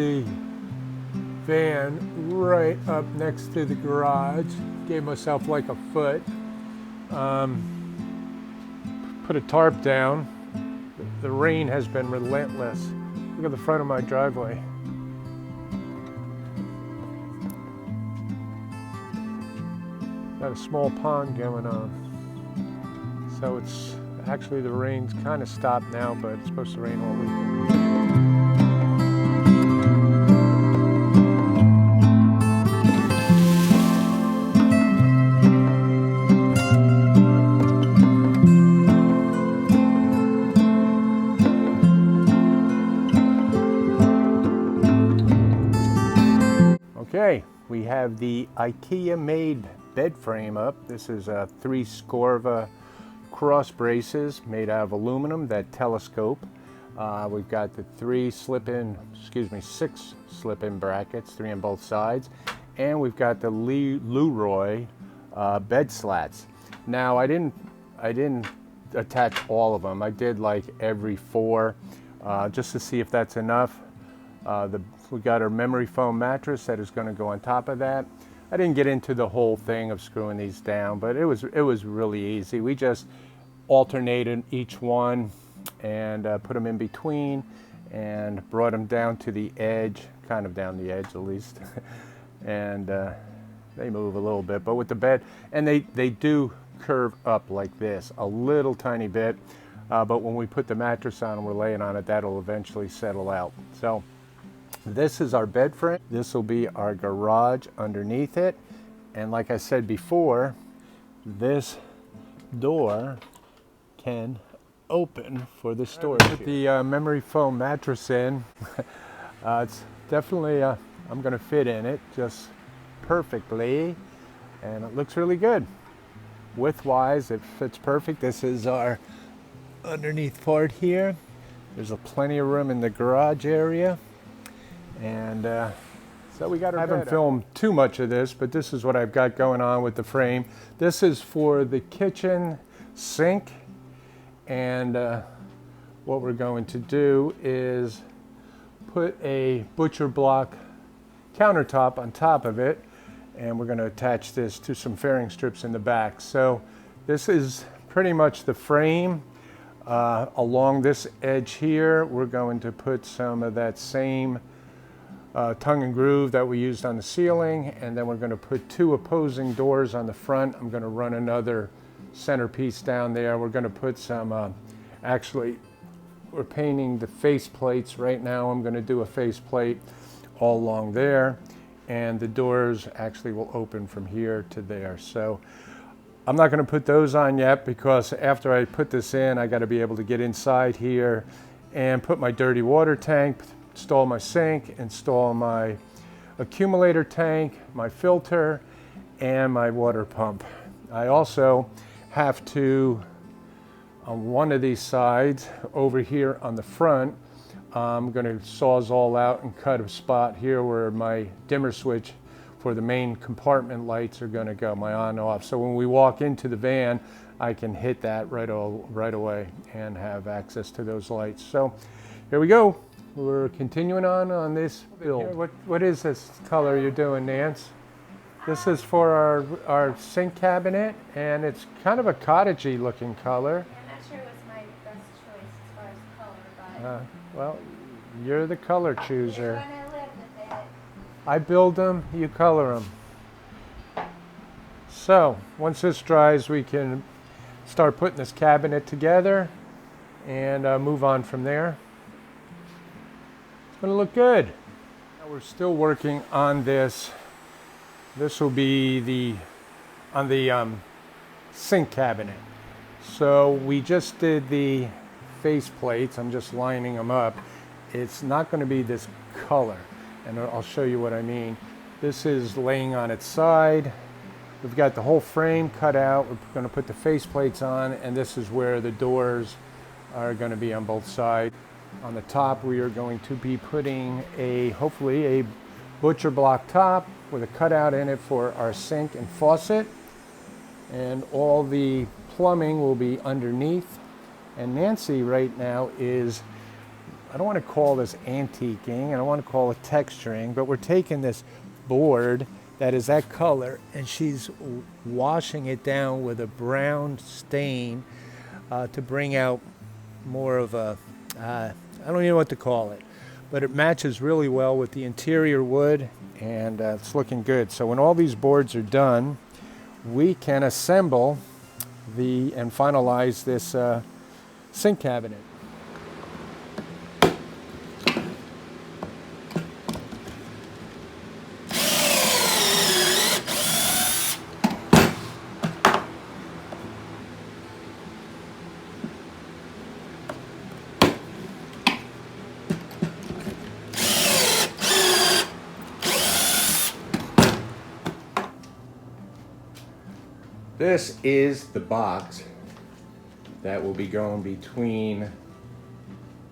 the van right up next to the garage. Gave myself like a foot. Put a tarp down. The rain has been relentless. Look at the front of my driveway. Got a small pond going on. So it's actually, the rain's kind of stopped now, but it's supposed to rain all weekend. Okay, we have the IKEA made bed frame up. This is a 3 Scorva cross braces made out of aluminum that telescope. We've got the 6 slip-in brackets, 3 on both sides, and we've got the Leroy bed slats. Now I didn't attach all of them. I did like every 4 just to see if that's enough. We got our memory foam mattress that is going to go on top of that. I didn't get into the whole thing of screwing these down, but it was really easy. We just alternated each one and put them in between and brought them down to the edge, kind of down the edge at least. And they move a little bit, but with the bed, and they do curve up like this a little tiny bit, but when we put the mattress on and we're laying on it, that'll eventually settle out. So this is our bed frame. This will be our garage underneath it. And like I said before, this door can open for the storage. Put the memory foam mattress in. It's definitely, I'm going to fit in it just perfectly. And it looks really good. Width-wise, it fits perfect. This is our underneath part here. There's plenty of room in the garage area. And so we got our bed. I haven't filmed too much of this, but this is what I've got going on with the frame. This is for the kitchen sink, and what we're going to do is put a butcher block countertop on top of it, and we're going to attach this to some fairing strips in the back. So this is pretty much the frame. Along this edge here, we're going to put some of that same tongue and groove that we used on the ceiling, and then we're going to put 2 opposing doors on the front. I'm going to run another centerpiece down there. We're going to put some, actually, we're painting the face plates right now. I'm going to do a face plate all along there, and the doors actually will open from here to there. So I'm not going to put those on yet, because after I put this in, I got to be able to get inside here and put my dirty water tank, install my sink, install my accumulator tank, my filter, and my water pump. I also have to, on one of these sides over here on the front, I'm going to sawzall out and cut a spot here where my dimmer switch for the main compartment lights are going to go, my on off. So when we walk into the van, I can hit that right away and have access to those lights. So here we go. We're continuing on this build. What is this color you're doing, Nance? This is for our sink cabinet, and it's kind of a cottagey looking color. I'm not sure it was my best choice as far as color, but... Well, you're the color chooser. When I live with it. I build them, you color them. So, once this dries, we can start putting this cabinet together and move on from there. It's going to look good. Now we're still working on this. This will be on the sink cabinet. So we just did the face plates. I'm just lining them up. It's not going to be this color, and I'll show you what I mean. This is laying on its side. We've got the whole frame cut out. We're going to put the face plates on, and this is where the doors are going to be on both sides. On the top, we are going to be putting hopefully a butcher block top with a cutout in it for our sink and faucet, and all the plumbing will be underneath. And Nancy right now is I don't want to call this antiquing, I don't want to call it texturing, but we're taking this board that is that color and she's washing it down with a brown stain to bring out more of a, I don't even know what to call it, but it matches really well with the interior wood, and it's looking good. So when all these boards are done, we can assemble and finalize this sink cabinet. This is the box that will be going between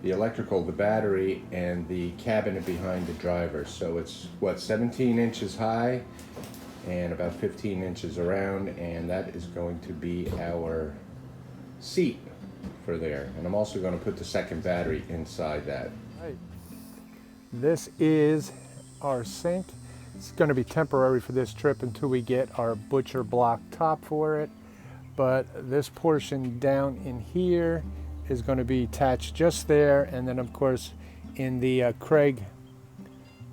the electrical, the battery, and the cabinet behind the driver. So it's, what, 17 inches high and about 15 inches around, and that is going to be our seat for there. And I'm also going to put the second battery inside that. Right. This is our sink. It's going to be temporary for this trip until we get our butcher block top for it. But this portion down in here is going to be attached just there, and then of course in the Craig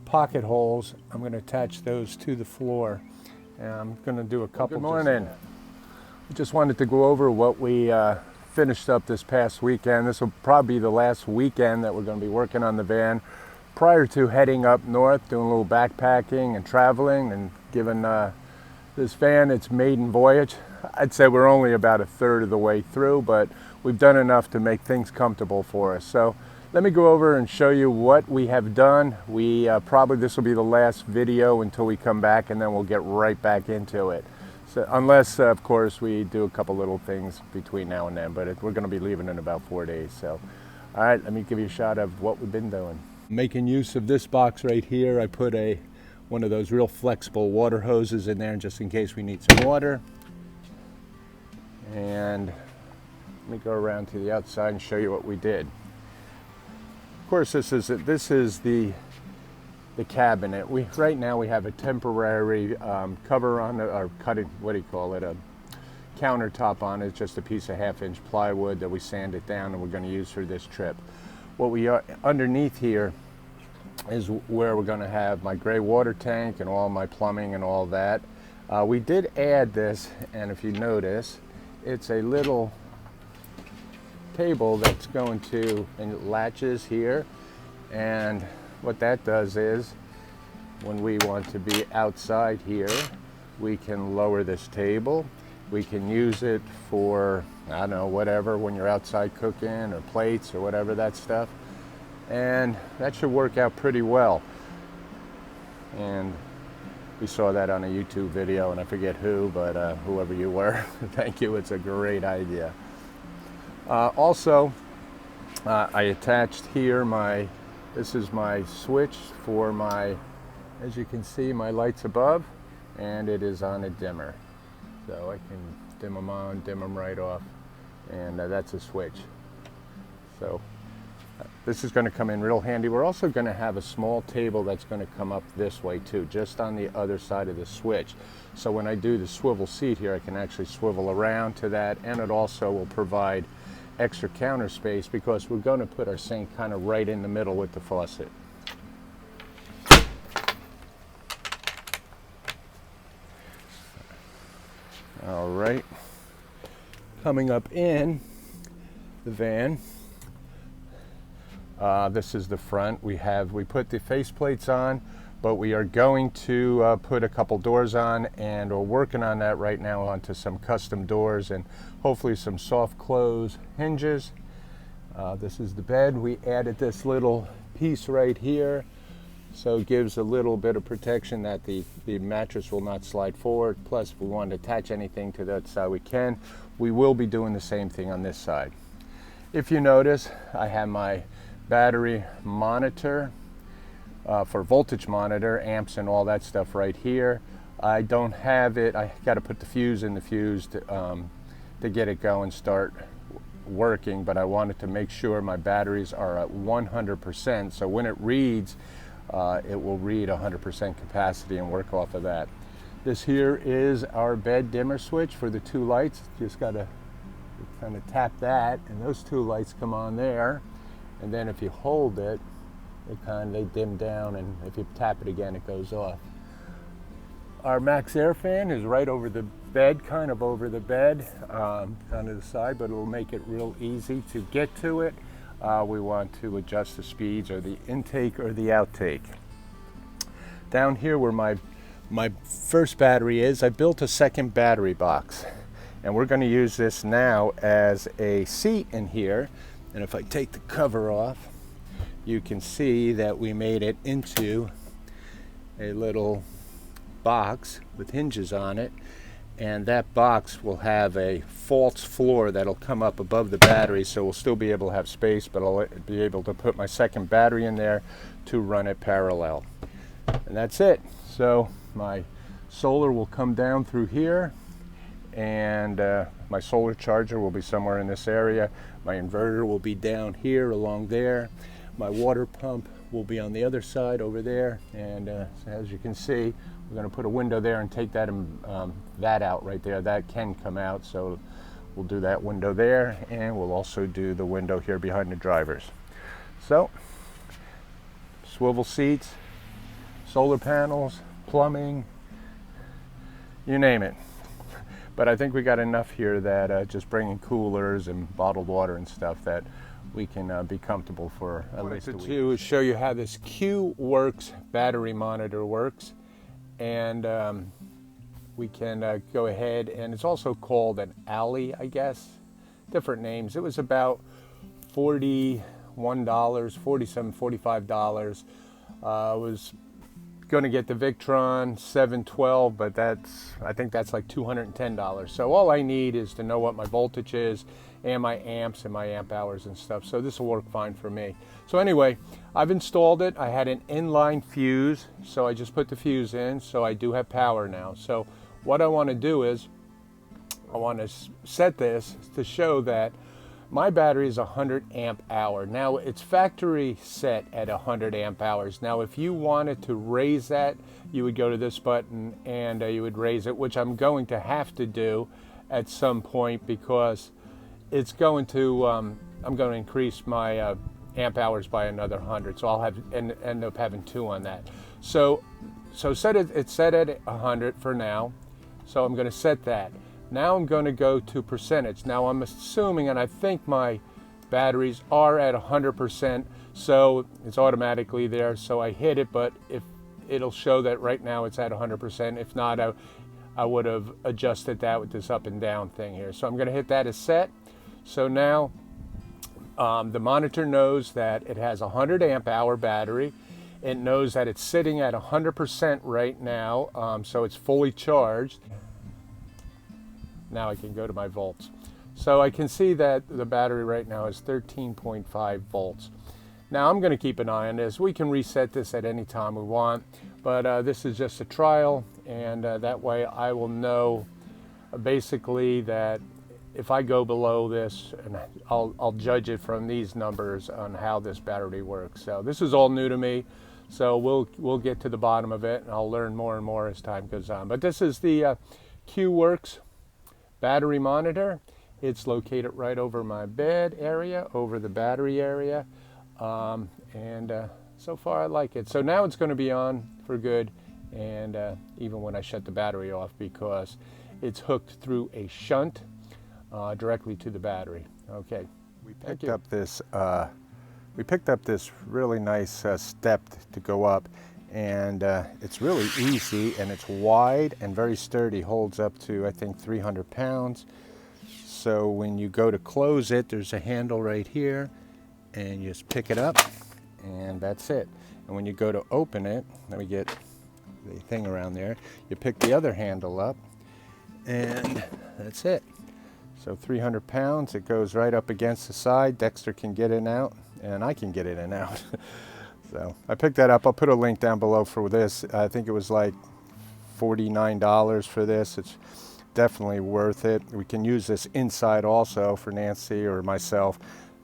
pocket holes, I'm going to attach those to the floor. And I'm going to do a couple. Good morning. Just wanted to go over what we finished up this past weekend. This will probably be the last weekend that we're going to be working on the van prior to heading up north, doing a little backpacking and traveling and giving this van its maiden voyage. I'd say we're only about a third of the way through, but we've done enough to make things comfortable for us. So let me go over and show you what we have done. Probably this will be the last video until we come back, and then we'll get right back into it. So unless, of course, we do a couple little things between now and then, but we're going to be leaving in about 4 days. So, all right, let me give you a shot of what we've been doing. Making use of this box right here, I put one of those real flexible water hoses in there just in case we need some water. And let me go around to the outside and show you what we did. Of course, this is the cabinet. Right now we have a temporary cover on it, or cutting, what do you call it, a countertop on it. It's just a piece of 1/2-inch plywood that we sanded down and we're going to use for this trip. What we are underneath here is where we're going to have my gray water tank and all my plumbing and all that. We did add this, and if you notice, it's a little table that's going to, and it latches here, and what that does is when we want to be outside here, we can lower this table. We can use it for, I don't know, whatever, when you're outside cooking or plates or whatever, that stuff. And that should work out pretty well. And we saw that on a YouTube video, and I forget who, but whoever you were, thank you, it's a great idea. Also, I attached here this is my switch for as you can see, my lights above, and it is on a dimmer. So I can dim them on, dim them right off, and that's a switch. So this is going to come in real handy. We're also going to have a small table that's going to come up this way too, just on the other side of the switch. So when I do the swivel seat here, I can actually swivel around to that, and it also will provide extra counter space because we're going to put our sink kind of right in the middle with the faucet. All right, coming up in the van, this is the front. We put the face plates on, but we are going to put a couple doors on, and we're working on that right now onto some custom doors and hopefully some soft close hinges. This is the bed. We added this little piece right here, so it gives a little bit of protection that the mattress will not slide forward. Plus, if we want to attach anything to that side, we can. We will be doing the same thing on this side. If you notice, I have my battery monitor for voltage monitor, amps and all that stuff right here. I don't have it. I got to put the fuse in the fuse to get it going, start working, but I wanted to make sure my batteries are at 100%, so when it reads, it will read 100% capacity and work off of that. This here is our bed dimmer switch for the 2 lights. Just got to kind of tap that, and those 2 lights come on there, and then if you hold it, they dim down, and if you tap it again, it goes off. Our max air fan is right over the bed, kind of over the bed, kind of the side, but it will make it real easy to get to it. We want to adjust the speeds or the intake or the outtake. Down here where my first battery is, I built a second battery box, and we're going to use this now as a seat in here. And if I take the cover off, you can see that we made it into a little box with hinges on it, and that box will have a false floor that'll come up above the battery, so we'll still be able to have space, but I'll be able to put my second battery in there to run it parallel. And that's it. So my solar will come down through here, and my solar charger will be somewhere in this area. My inverter will be down here along there. My water pump will be on the other side over there, and as you can see, we're going to put a window there and take that that out right there. That can come out, so we'll do that window there, and we'll also do the window here behind the drivers. So swivel seats, solar panels, plumbing, you name it. But I think we got enough here that just bringing coolers and bottled water and stuff, that we can be comfortable for at least a week. What I do is show you how this Q-Works battery monitor works, and we can go ahead, and it's also called an Alley, I guess, different names. It was about $41, $47, $45. I was going to get the Victron 712, but I think that's like $210. So all I need is to know what my voltage is and my amps and my amp hours and stuff. So this will work fine for me. So anyway, I've installed it. I had an inline fuse, so I just put the fuse in, so I do have power now. So what I want to do is I want to set this to show that my battery is 100 amp hour. Now it's factory set at 100 amp hours. Now if you wanted to raise that, you would go to this button and you would raise it, which I'm going to have to do at some point, because it's going to, I'm going to increase my amp hours by another 100. So I'll have end up having 2 on that. So it's set at 100 for now. So I'm going to set that. Now I'm going to go to percentage. Now I'm assuming, and I think my batteries are at 100%, so it's automatically there. So I hit it, but if it'll show that right now it's at 100%. If not, I would have adjusted that with this up and down thing here. So I'm going to hit that as set. So now the monitor knows that it has a 100 amp hour battery. It knows that it's sitting at 100% right now, so it's fully charged. Now I can go to my volts. So I can see that the battery right now is 13.5 volts. Now I'm going to keep an eye on this. We can reset this at any time we want, but this is just a trial, and that way I will know basically that if I go below this, and I'll judge it from these numbers on how this battery works. So this is all new to me, so we'll get to the bottom of it, and I'll learn more and more as time goes on. But this is the Q-Works battery monitor. It's located right over my bed area, over the battery area, and so far I like it. So now it's going to be on for good, and even when I shut the battery off, because it's hooked through a shunt directly to the battery. Okay, we picked up this really nice step to go up, and it's really easy, and it's wide and very sturdy, holds up to I think 300 pounds. So when you go to close it, there's a handle right here, and you just pick it up, and that's it. And when you go to open it, let me get the thing around there, you pick the other handle up, and that's it. So 300 pounds, it goes right up against the side. Dexter can get in and out, and I can get in and out. So I picked that up. I'll put a link down below for this. I think it was like $49 for this. It's definitely worth it. We can use this inside also for Nancy or myself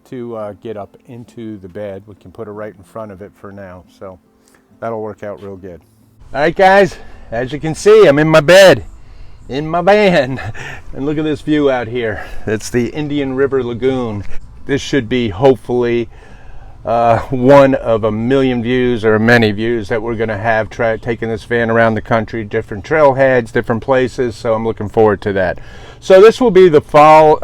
to get up into the bed. We can put her right in front of it for now, so that'll work out real good. All right, guys, as you can see, I'm in my bed, in my van, and look at this view out here. It's the Indian River Lagoon. This should be hopefully one of a million views or many views that we're going to have taking this van around the country, different trailheads, different places. So I'm looking forward to that. So this will be the final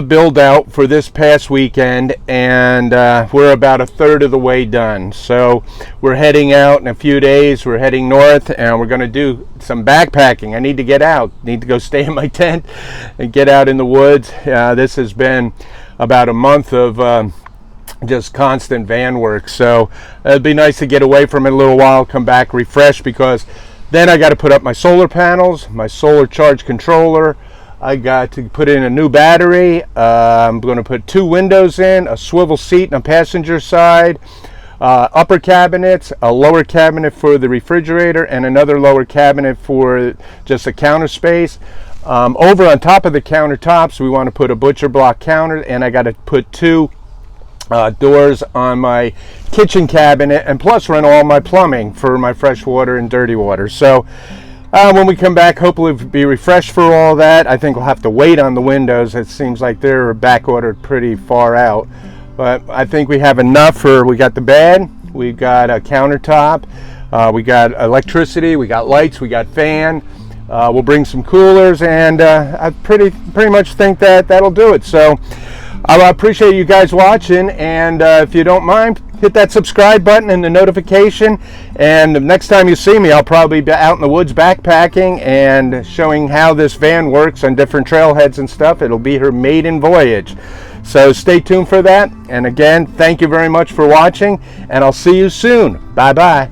build out for this past weekend, and we're about a third of the way done. So we're heading out in a few days. We're heading north, and we're going to do some backpacking. I need to get out, need to go stay in my tent and get out in the woods. This has been about a month of just constant van work, so it'd be nice to get away from it a little while, come back refreshed, because then I got to put up my solar panels, my solar charge controller. I got to put in a new battery. I'm going to put 2 windows in, a swivel seat on the passenger side, upper cabinets, a lower cabinet for the refrigerator, and another lower cabinet for just a counter space. Over on top of the countertops, we want to put a butcher block counter, and I got to put 2 doors on my kitchen cabinet, and plus run all my plumbing for my fresh water and dirty water. So when we come back, hopefully we'll be refreshed for all that. I think we'll have to wait on the windows. It seems like they're back ordered pretty far out, but I think we have enough we got the bed, we've got a countertop, we got electricity, we got lights, we got fan. We'll bring some coolers, and I pretty much think that'll do it. So I appreciate you guys watching, and if you don't mind, hit that subscribe button and the notification, and the next time you see me, I'll probably be out in the woods backpacking and showing how this van works on different trailheads and stuff. It'll be her maiden voyage, so stay tuned for that. And again, thank you very much for watching, and I'll see you soon. Bye bye.